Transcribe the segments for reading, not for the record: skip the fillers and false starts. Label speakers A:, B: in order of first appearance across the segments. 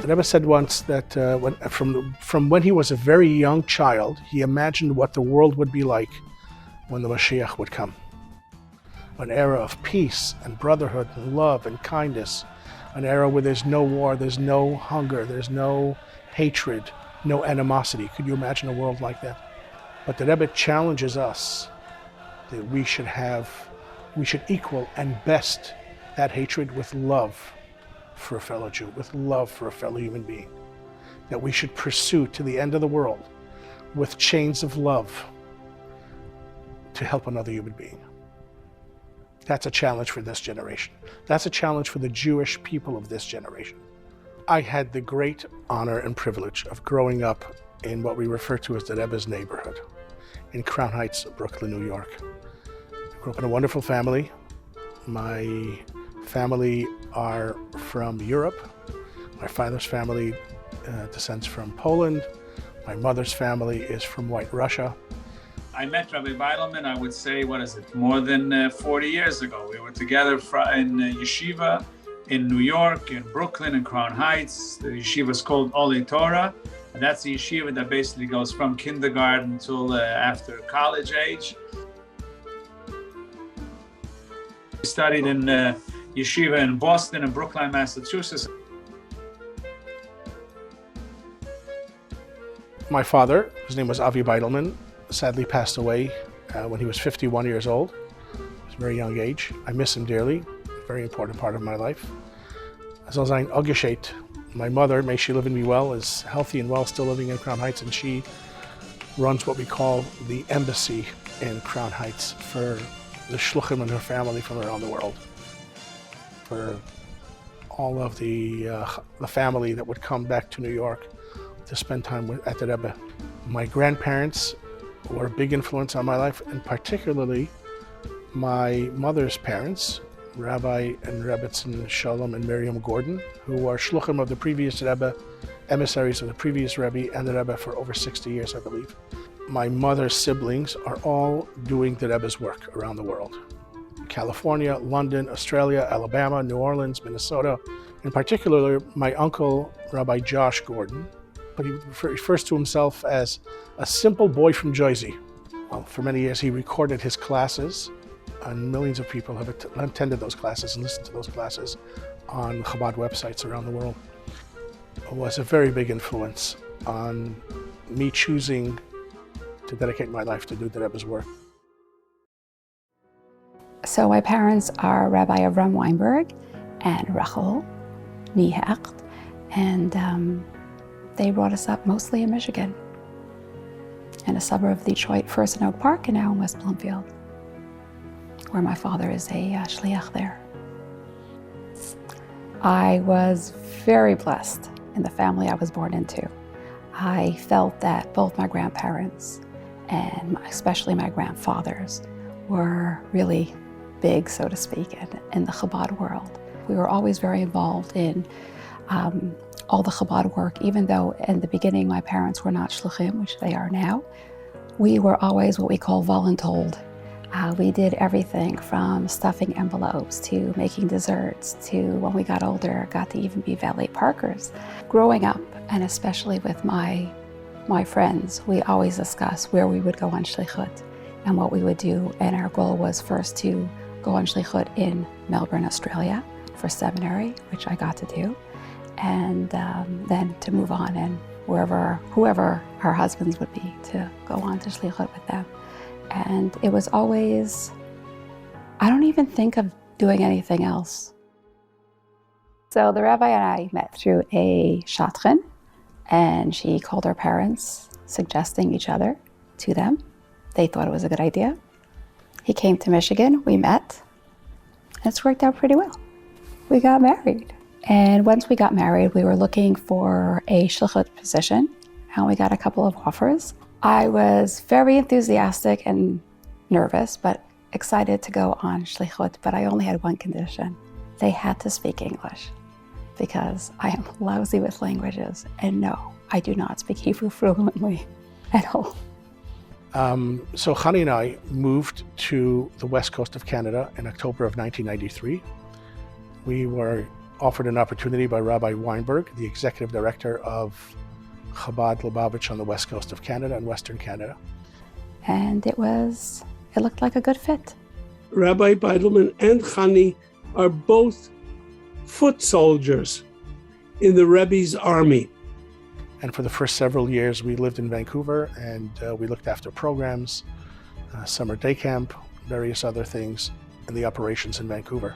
A: The Rebbe said once that from when he was a very young child, he imagined what the world would be like when the Mashiach would come. An era of peace and brotherhood and love and kindness. An era where there's no war, there's no hunger, there's no hatred, no animosity. Could you imagine a world like that? But the Rebbe challenges us that we should equal and best that hatred with love for a fellow Jew, with love for a fellow human being. That we should pursue to the end of the world with chains of love to help another human being. That's a challenge for this generation. That's a challenge for the Jewish people of this generation. I had the great honor and privilege of growing up in what we refer to as the Rebbe's neighborhood in Crown Heights, Brooklyn, New York. I grew up in a wonderful family. My family are from Europe. My father's family descends from Poland. My mother's family is from White Russia.
B: I met Rabbi Baitelman, I would say, more than 40 years ago. We were together in yeshiva in New York, in Brooklyn, in Crown Heights. The yeshiva is called Olei Torah. And that's the yeshiva that basically goes from kindergarten till after college age. We studied in yeshiva in Boston and Brookline, Massachusetts.
A: My father, his name was Avi Baitelman, sadly passed away when he was 51 years old. It was a very young age. I miss him dearly, a very important part of my life. As well as Ogeshet, my mother, may she live and be well, is healthy and well, still living in Crown Heights, and she runs what we call the embassy in Crown Heights for the shluchim and her family from around the world. For all of the family that would come back to New York to spend time at the Rebbe. My grandparents were a big influence on my life, and particularly my mother's parents, Rabbi and Rebbetzin Shalom and Miriam Gordon, who are shluchim of the previous Rebbe, emissaries of the previous Rebbe and the Rebbe for over 60 years, I believe. My mother's siblings are all doing the Rebbe's work around the world. California, London, Australia, Alabama, New Orleans, Minnesota. In particular, my uncle, Rabbi Josh Gordon, but he refers to himself as a simple boy from Jersey. Well, for many years he recorded his classes, and millions of people have attended those classes and listened to those classes on Chabad websites around the world. It was a very big influence on me choosing to dedicate my life to do the Rebbe's work.
C: So my parents are Rabbi Avram Weinberg and Yechiel, and they brought us up mostly in Michigan, in a suburb of Detroit, first in Oak Park and now in West Bloomfield, where my father is a shliach there. I was very blessed in the family I was born into. I felt that both my grandparents and especially my grandfathers were really big, so to speak, in the Chabad world. We were always very involved in all the Chabad work, even though in the beginning my parents were not shluchim, which they are now. We were always what we call voluntold. We did everything from stuffing envelopes to making desserts to, when we got older, got to even be valet parkers. Growing up, and especially with my friends, we always discussed where we would go on shlichut and what we would do, and our goal was first to go on shlichut in Melbourne, Australia for seminary, which I got to do, and then to move on and whoever our husbands would be, to go on to shlichut with them. And it was always, I don't even think of doing anything else. So the rabbi and I met through a shadchan, and she called our parents, suggesting each other to them. They thought it was a good idea. He came to Michigan, we met, and it's worked out pretty well. We got married. And once we got married, we were looking for a shlichut position, and we got a couple of offers. I was very enthusiastic and nervous, but excited to go on shlichut, but I only had one condition. They had to speak English, because I am lousy with languages, and no, I do not speak Hebrew fluently at all.
A: So Chanie and I moved to the west coast of Canada in October of 1993. We were offered an opportunity by Rabbi Weinberg, the executive director of Chabad Lubavitch on the west coast of Canada and Western Canada.
C: And it looked like a good fit.
D: Rabbi Baitelman and Chanie are both foot soldiers in the Rebbe's army.
A: And for the first several years, we lived in Vancouver, and we looked after programs, summer day camp, various other things, and the operations in Vancouver.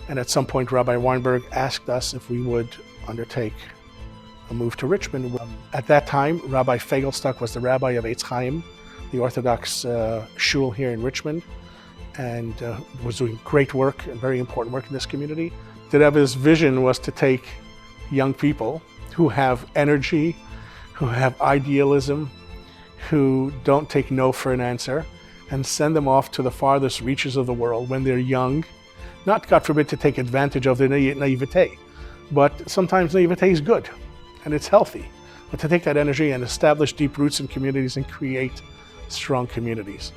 A: And at some point, Rabbi Weinberg asked us if we would undertake a move to Richmond. At that time, Rabbi Fegelstock was the rabbi of Eitz Chaim, the Orthodox shul here in Richmond, and was doing great work and very important work in this community. The Rebbe's vision was to take young people who have energy, who have idealism, who don't take no for an answer, and send them off to the farthest reaches of the world when they're young. Not, God forbid, to take advantage of their naivete, but sometimes naivete is good and it's healthy. But to take that energy and establish deep roots in communities and create strong communities.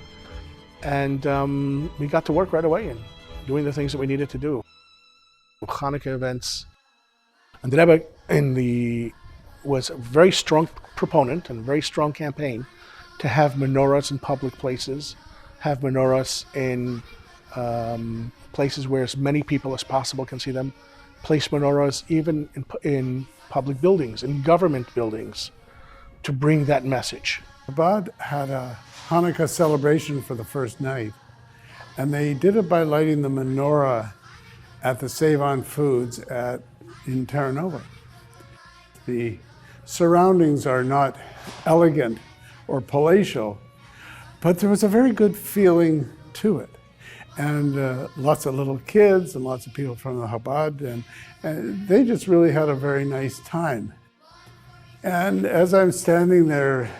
A: And we got to work right away in doing the things that we needed to do. Hanukkah events. And the Rebbe was a very strong proponent and a very strong campaign to have menorahs in public places, have menorahs in places where as many people as possible can see them, place menorahs even in public buildings, in government buildings, to bring that message.
E: Chabad had a Hanukkah celebration for the first night, and they did it by lighting the menorah at the Save On Foods in Terra Nova. The surroundings are not elegant or palatial, but there was a very good feeling to it. And lots of little kids and lots of people from the Chabad, and they just really had a very nice time. And as I'm standing there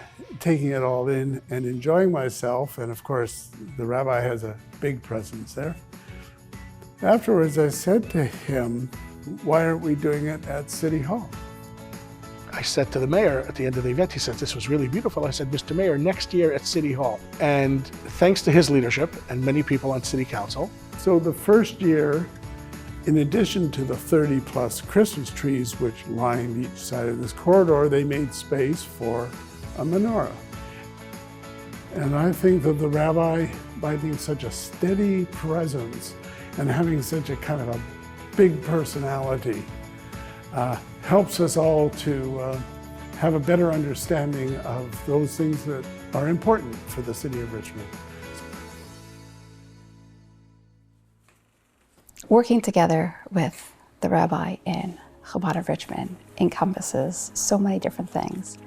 E: taking it all in and enjoying myself, and of course the rabbi has a big presence there, afterwards I said to him, why aren't we doing it at City Hall?
A: I said to the mayor at the end of the event, he said, this was really beautiful. I said, Mr. Mayor, next year at City Hall. And thanks to his leadership and many people on City Council.
E: So the first year, in addition to the 30+ Christmas trees which lined each side of this corridor, they made space for a menorah. And I think that the rabbi, by being such a steady presence and having such a kind of a big personality, helps us all to have a better understanding of those things that are important for the city of Richmond.
C: Working together with the rabbi in Chabad of Richmond encompasses so many different things,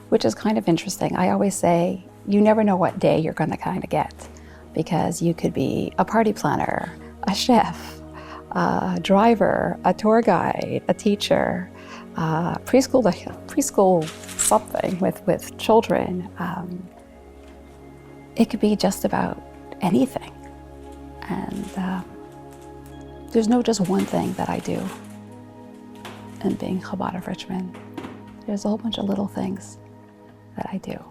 C: which is kind of interesting. I always say, you never know what day you're going to kind of get, because you could be a party planner, a chef, a driver, a tour guide, a teacher, preschool something with children. It could be just about anything. And there's no just one thing that I do in being Chabad of Richmond. There's a whole bunch of little things that I do.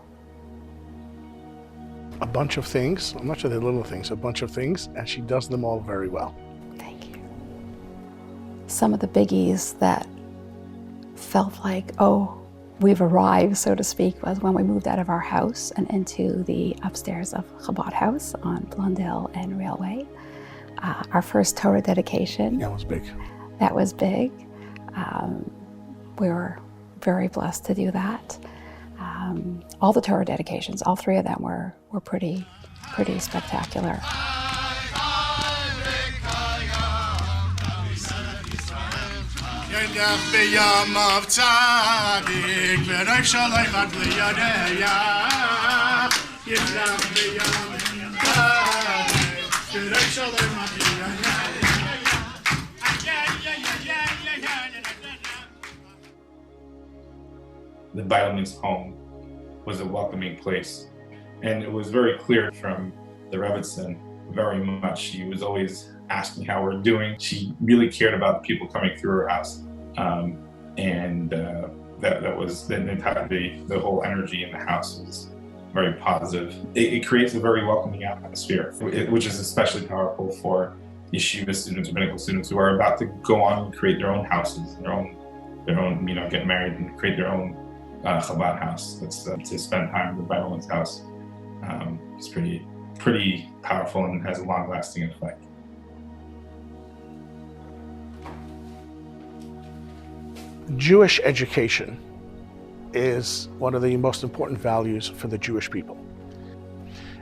A: A bunch of things, I'm not sure they're little things, a bunch of things, and she does them all very well.
C: Thank you. Some of the biggies that felt like, oh, we've arrived, so to speak, was when we moved out of our house and into the upstairs of Chabad House on Blundell and Railway. Our first Torah dedication.
A: That was big.
C: That was big. We were very blessed to do that. All the Torah dedications, all three of them were pretty spectacular.
F: The Baitelman's home was a welcoming place. And it was very clear from the Rebbitzin, very much. She was always asking how we're doing. She really cared about people coming through her house. That was the whole energy in the house was very positive. It creates a very welcoming atmosphere, which is especially powerful for yeshiva students, rabbinical students who are about to go on and create their own houses, their own, get married and create their own Chabad house. That's to spend time at the Baitelman's house. It's pretty powerful and has a long-lasting effect.
A: Jewish education is one of the most important values for the Jewish people.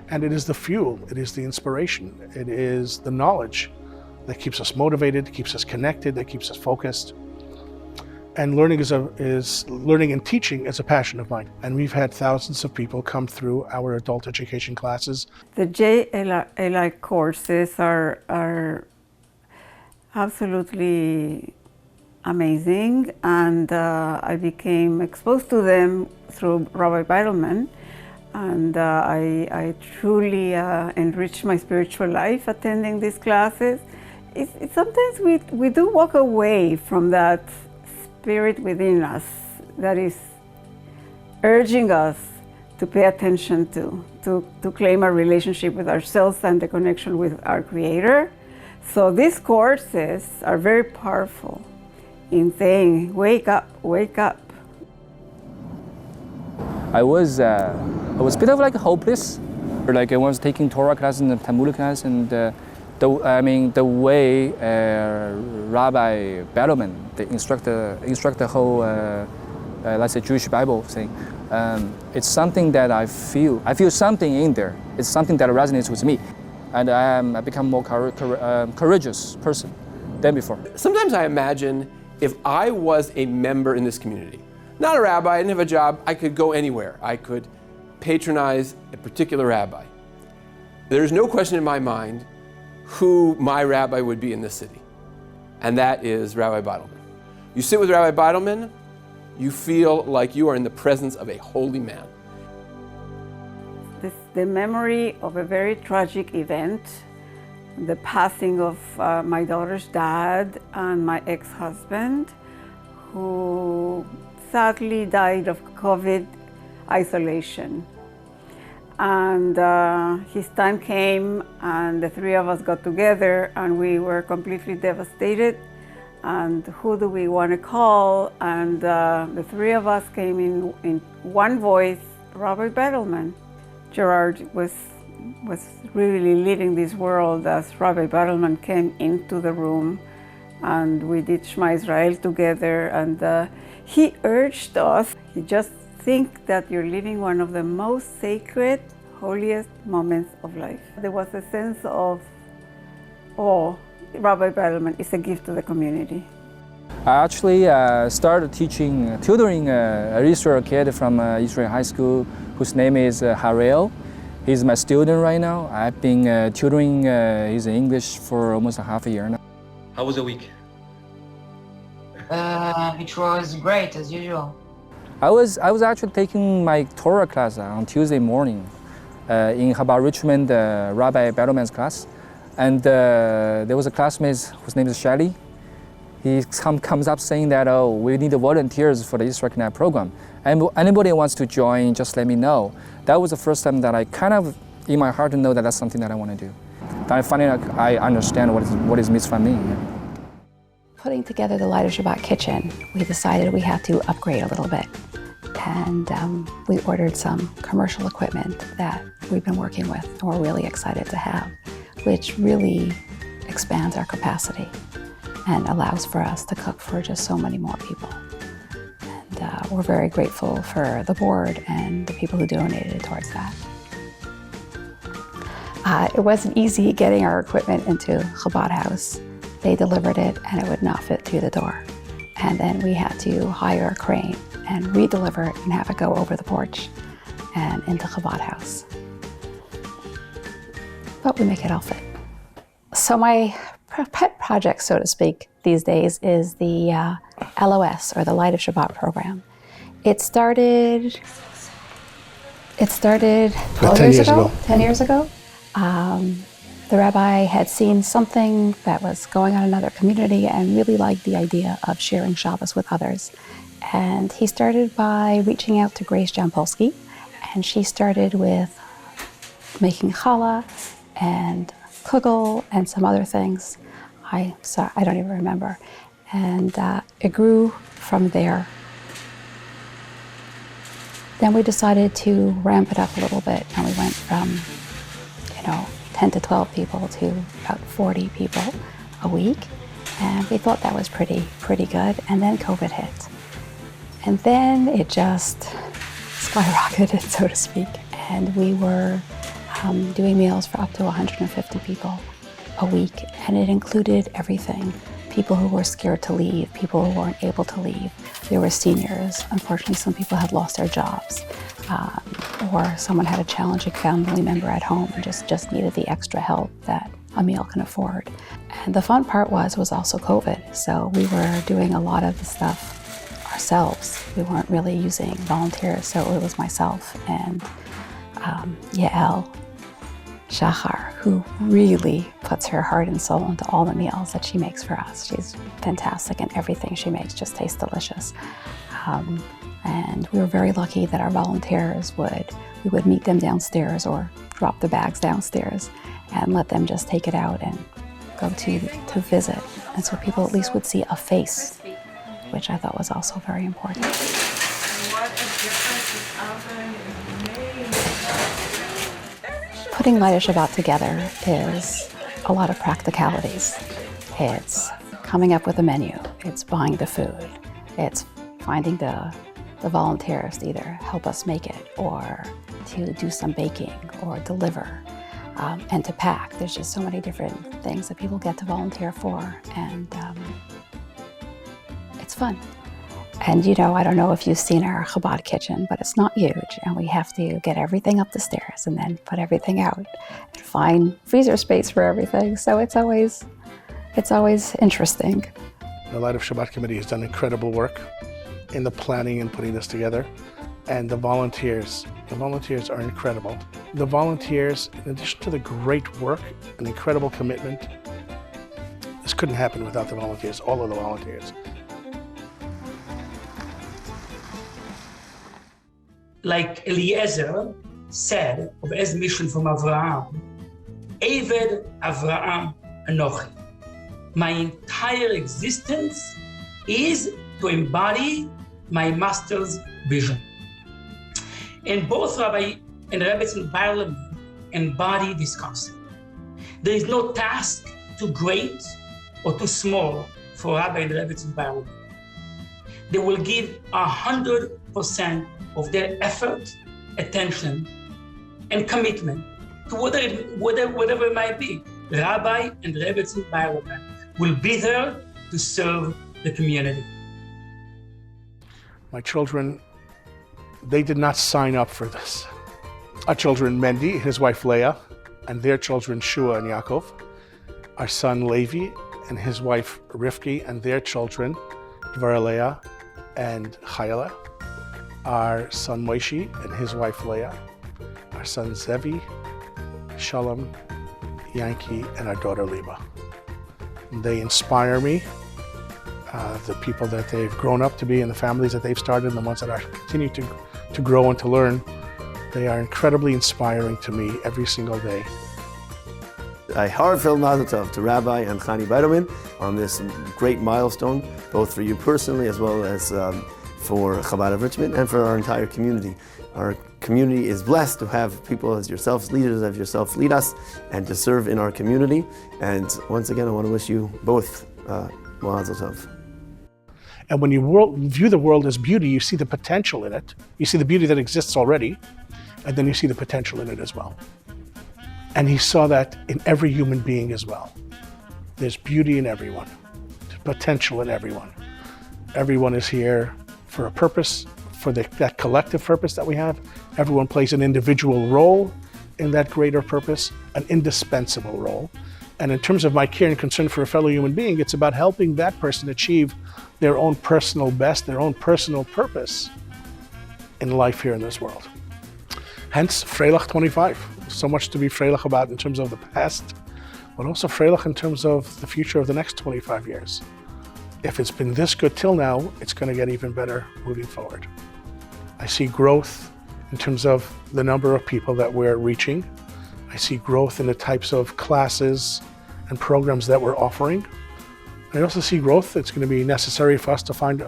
A: And it is the fuel, it is the inspiration, it is the knowledge that keeps us motivated, keeps us connected, that keeps us focused. And learning learning and teaching is a passion of mine. And we've had thousands of people come through our adult education classes.
G: The JLI courses are absolutely amazing, and I became exposed to them through Rabbi Baitelman, and I truly enriched my spiritual life attending these classes. Sometimes we do walk away from that spirit within us that is urging us to pay attention to claim a relationship with ourselves and the connection with our Creator. So these courses are very powerful in saying, wake up, wake up.
H: I was a bit of like hopeless. Like I was taking Torah class and Talmud class, and the way Rabbi Baitelman, the instruct the whole, let's say, Jewish Bible thing, it's something that I feel something in there. It's something that resonates with me, and I become more courageous person than before.
I: Sometimes I imagine if I was a member in this community, not a rabbi, I didn't have a job, I could go anywhere. I could patronize a particular rabbi. There's no question in my mind who my rabbi would be in this city, and that is Rabbi Baitelman. You sit with Rabbi Baitelman, you feel like you are in the presence of a holy man.
G: The memory of a very tragic event, the passing of my daughter's dad and my ex-husband, who sadly died of COVID isolation. And his time came, and the three of us got together, and we were completely devastated. And who do we want to call? And the three of us came in one voice, Rabbi Baitelman. Gerard was really leading this world as Rabbi Baitelman came into the room, and we did Shema Israel together, and he urged us, he just think that you're living one of the most sacred, holiest moments of life. There was a sense of awe. Rabbi Baitelman is a gift to the community.
H: I actually started tutoring a Israel kid from Israel High School whose name is Harel. He's my student right now. I've been tutoring his English for almost a half a year now.
J: How was the week?
K: It was great, as usual.
H: I was actually taking my Torah class on Tuesday morning in Chabad Richmond, Rabbi Baitelman's class. And there was a classmate whose name is Chanie. He comes up saying that, oh, we need volunteers for the Israel Connect program. And anybody wants to join, just let me know. That was the first time that I kind of, in my heart, know that that's something that I want to do. I finally I understand what is mitzvah mean. Yeah.
C: Putting together the Light of Shabbat kitchen, we decided we had to upgrade a little bit. And we ordered some commercial equipment that we've been working with and we're really excited to have, which really expands our capacity and allows for us to cook for just so many more people. And we're very grateful for the board and the people who donated towards that. It wasn't easy getting our equipment into Chabad House. They delivered it and it would not fit through the door. And then we had to hire a crane and re-deliver it and have it go over the porch and into Chabad House. But we make it all fit. So my pet project, so to speak, these days is the LOS, or the Light of Shabbat program. It started 12 years ago, 10 years ago. The rabbi had seen something that was going on in another community and really liked the idea of sharing Shabbos with others. And he started by reaching out to Grace Jampolsky, and she started with making challah and kugel and some other things. I don't even remember. And it grew from there. Then we decided to ramp it up a little bit, and we went from, 10 to 12 people to about 40 people a week. And we thought that was pretty good. And then COVID hit. And then it just skyrocketed, so to speak. And we were doing meals for up to 150 people a week. And it included everything. People who were scared to leave, people who weren't able to leave. There were seniors. Unfortunately, some people had lost their jobs. Or someone had a challenging family member at home and just needed the extra help that a meal can afford. And the fun part was also COVID. So we were doing a lot of the stuff ourselves. We weren't really using volunteers. So it was myself and Yechiel, Shachar, who really puts her heart and soul into all the meals that she makes for us. She's fantastic, and everything she makes just tastes delicious. And we were very lucky that our volunteers we would meet them downstairs or drop the bags downstairs and let them just take it out and go to visit. And so people at least would see a face, which I thought was also very important. Putting Light of Shabbat together is a lot of practicalities. It's coming up with a menu, it's buying the food, it's finding the volunteers to either help us make it or to do some baking or deliver and to pack. There's just so many different things that people get to volunteer for, and it's fun. And I don't know if you've seen our Chabad kitchen, but it's not huge, and we have to get everything up the stairs and then put everything out and find freezer space for everything. So it's always interesting.
A: The Light of Shabbat Committee has done incredible work in the planning and putting this together. And the volunteers are incredible. The volunteers, in addition to the great work and incredible commitment, this couldn't happen without the volunteers, all of the volunteers.
J: Like Eliezer said of his mission from Avraham, Eved Avraham Anochi. My entire existence is to embody my master's vision. And both Rabbi and Baitelman embody this concept. There is no task too great or too small for Rabbi and Baitelman. They will give 100% of their effort, attention, and commitment to whatever it might be. Rabbi and Baitelman will be there to serve the community.
A: My children, they did not sign up for this. Our children, Mendy, his wife Leah, and their children, Shua and Yaakov. Our son, Levi, and his wife, Rivki, and their children, Dvaraleah and Chayela. Our son, Moshe, and his wife, Leah. Our son, Zevi, Shalom, Yankee, and our daughter, Liba. They inspire me. The people that they've grown up to be and the families that they've started and the ones that are continue to grow and to learn, they are incredibly inspiring to me every single day.
L: A heartfelt mazel tov to Rabbi and Chanie Baitelman on this great milestone, both for you personally as well as for Chabad of Richmond and for our entire community. Our community is blessed to have people as yourselves, leaders as yourself, lead us and to serve in our community. And once again, I want to wish you both mazel tov.
A: And when you view the world as beauty, you see the potential in it. You see the beauty that exists already, and then you see the potential in it as well. And he saw that in every human being as well. There's beauty in everyone, potential in everyone. Everyone is here for a purpose, for that collective purpose that we have. Everyone plays an individual role in that greater purpose, an indispensable role. And in terms of my care and concern for a fellow human being, it's about helping that person achieve their own personal best, their own personal purpose in life here in this world. Hence, Freilach 25. So much to be Freilach about in terms of the past, but also Freilach in terms of the future of the next 25 years. If it's been this good till now, it's going to get even better moving forward. I see growth in terms of the number of people that we're reaching. I see growth in the types of classes and programs that we're offering. I also see growth that's going to be necessary for us to find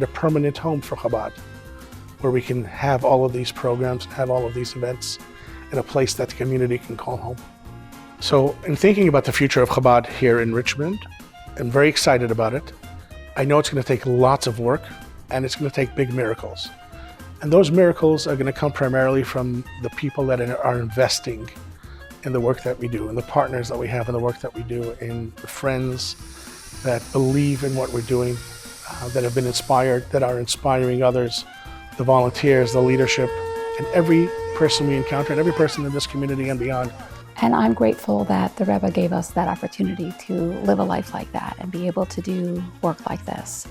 A: a permanent home for Chabad, where we can have all of these programs, have all of these events in a place that the community can call home. So in thinking about the future of Chabad here in Richmond, I'm very excited about it. I know it's going to take lots of work, and it's going to take big miracles. And those miracles are going to come primarily from the people that are investing in the work that we do, and the partners that we have in the work that we do, and the friends that believe in what we're doing, that have been inspired, that are inspiring others, the volunteers, the leadership, and every person we encounter, and every person in this community and beyond.
C: And I'm grateful that the Rebbe gave us that opportunity to live a life like that and be able to do work like this.